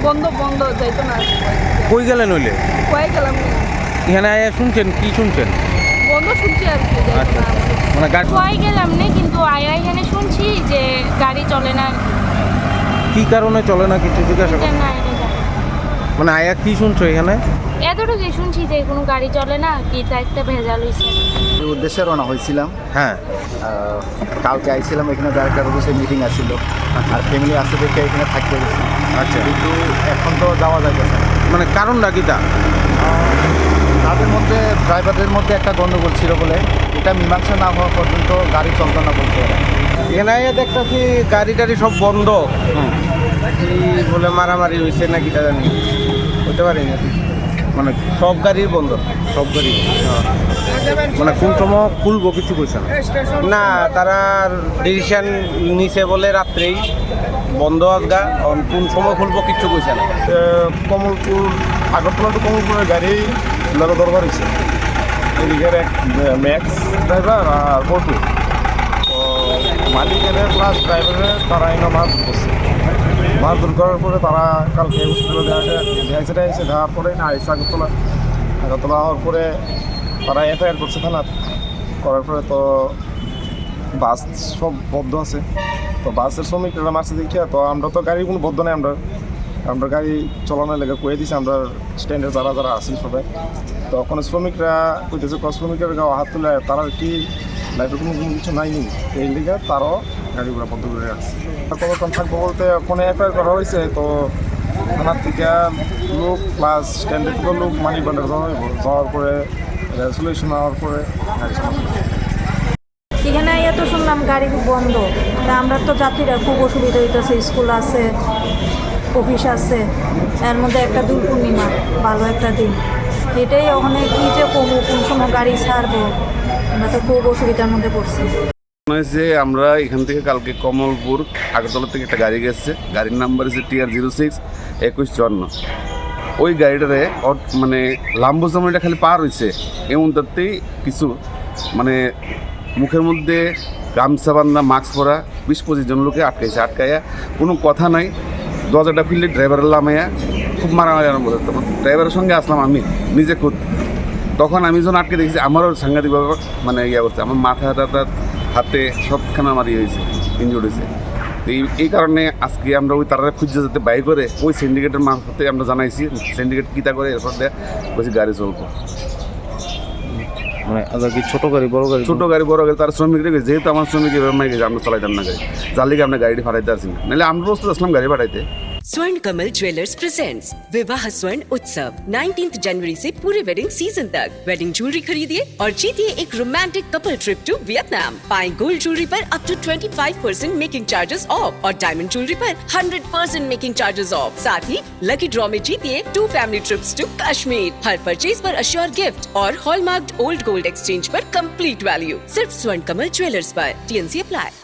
বন্ধ যাইতো না। কই গেলেন হইলে? কয়ে গেলাম এখানে আয়া শুনছেন কি শুনছেন? বন্ধ শুনছি আর কি, যাইতো আচ্ছা না। মানে গাড়ি কয়ে গেলাম না, কিন্তু আয়া এখানে শুনছি যে গাড়ি চলে না। কি কারণে চলে না কিছু জিজ্ঞাসা এটা করুন। না, এটা জানি না। মানে আয়া কি শুনছো এখানে? এতটুকুই শুনছি যে কোনো গাড়ি চলে না, কি তা একটা ভেজাল হয়েছে। এই উদ্দেশ্যে রওনা হয়েছিলাম। হ্যাঁ কালকে আইছিলাম, এখানে ডাইরেক্টর অফিসে মিটিং আসছিল, আর ফ্যামিলি আসতে দেখে এখানে থাকতে গেছি। আচ্ছা কিন্তু এখন তো যাওয়া যাইতেছে না। মানে কারণটা কি তা? তাদের মধ্যে ড্রাইভারদের মধ্যে একটা গণ্ডগোল ছিল বলে এটা মীমাংসা না হওয়া পর্যন্ত গাড়ি চলতো না বলতে ওরা। এখানে আয়া দেখতেছি গাড়ি টাড়ি সব বন্ধ। কি বলে মারামারি হয়েছে নাকি তা জানি, হতে পারি না। মানে সব গাড়ি বন্ধ, সব গাড়ি মানে কোন সময় খুলবো কিছু কইছে না। না তারা ডিসিশন নিছে বলে রাত্রেই বন্ধ আজগা, কোন সময় খুলবো কিছু কইছে না। কমলপুর আগরতলা টু কমলপুরের গাড়ি লাগা দরকার হয়েছে। এদিকের এক ম্যাক্স ড্রাইভার আর বটু, তো মালিকের প্লাস ড্রাইভারের তারা এনে মারধর করছে। মারধর করার পরে তারা কালকে হসপিটালে দেখাইছে দেওয়ার পরে না আইসে আগরতলা হওয়ার পরে তারা এফআইআর করছে থানার। করার পরে তো বাস সব বদ্ধ আছে, তো বাসের শ্রমিকরা মারছে দেখিয়া তো আমরা তো গাড়ি কোনো বদ্ধ নেই, আমরা গাড়ি চালানোর লেগে কয়ে দিছি আমরা স্ট্যান্ডে যারা যারা আছি সবাই। তো ওখানে শ্রমিকরা কইতেছে শ্রমিকের গাও হাত তুলে তারা কি লাইফে কোনো কিছু নাইনি, এই লিগে তারও গাড়িগুলো বন্ধ করে রাখছে। কতক্ষণ থাকবো বলতে ওখানে এফআইআর করা হয়েছে, তো থানার থেকে লোক প্লাস স্ট্যান্ডের থেকে লোক মানি বান্ডার যাওয়ার পরে রেজুলেশন হওয়ার পরে গাড়ি চালানো। এখানে তো শুনলাম গাড়ি বন্ধ, তা আমরা তো যাত্রীরা খুব অসুবিধা হইতেছে। স্কুল আছে, অফিস আছে, এর মধ্যে একটা দূর পূর্ণিমা, ভালো একটা দিন। এটাই ওখানে কি যে করবো, কোন সময় গাড়ি ছাড়বো, আমরা তো খুব অসুবিধার মধ্যে পড়ছি। হয়েছে আমরা এখান থেকে কালকে কমলপুর আগরতলা থেকে একটা গাড়ি গেছে, গাড়ির নাম্বার হচ্ছে TR06 2154। ওই গাড়িটারে মানে লাম্বোজামনিটা খালি পার হয়েছে, এমন তাতেই কিছু মানে মুখের মধ্যে গামছা বান্ধা মাস্ক পরা 20-25 জন লোকে আটকাইছে। আটকাইয়া কোনো কথা নাই, দরজাটা খুললে ড্রাইভারের লামাইয়া খুব মারামারি আরম্ভ করতো। ড্রাইভারের সঙ্গে আসলাম আমি নিজে খুদ। তখন আমি যখন আটকে দেখেছি আমারও সাংঘাতিকভাবে মানে ইয়ে করছে, আমার মাথা হাতে সবখানে আমার ইয়ে হয়েছে, ইনজুর্ড হয়েছে। তো এই কারণে আজকে আমরা ওই তারা খুঁজে যেতে বাই করে ওই সিন্ডিকেটের মারফতে আমরা জানাইছি, সিন্ডিকেট কীটা করে এরপর দিয়ে বলছি গাড়ি চলবো। মানে কি ছোট গাড়ি বড় গাড়ি? ছোটো গাড়ি বড় গাড়ি তার শ্রমিক রেখে, যেহেতু আমার শ্রমিক এবার গেছে আমরা চালাইতাম না গাড়ি, যার লিগে আমরা গাড়িটি ফাটাইতে আসি না, নাহলে আমরা প্রস্তুত আসলাম গাড়ি ফাটাইতে। स्वर्ण कमल ज्वेलर्स प्रेजेंट्स विवाह स्वर्ण उत्सव 19 जनवरी से पूरे वेडिंग सीजन तक। वेडिंग ज्वेलरी खरीदिए और जीतिए एक romantic couple trip to Vietnam. पाएं गोल्ड ज्वेलरी पर up to 25% making charges off और डायमंड ज्वेलरी पर 100% मेकिंग चार्जेस ऑफ। साथ ही लकी ड्रॉ में जीतिए 2 फैमिली ट्रिप्स टू कश्मीर। हर परचेज पर अश्योर गिफ्ट और हॉलमार्क्ड ओल्ड गोल्ड एक्सचेंज पर कंप्लीट वैल्यू। सिर्फ स्वर्ण कमल ज्वेलर्स पर। TNC apply.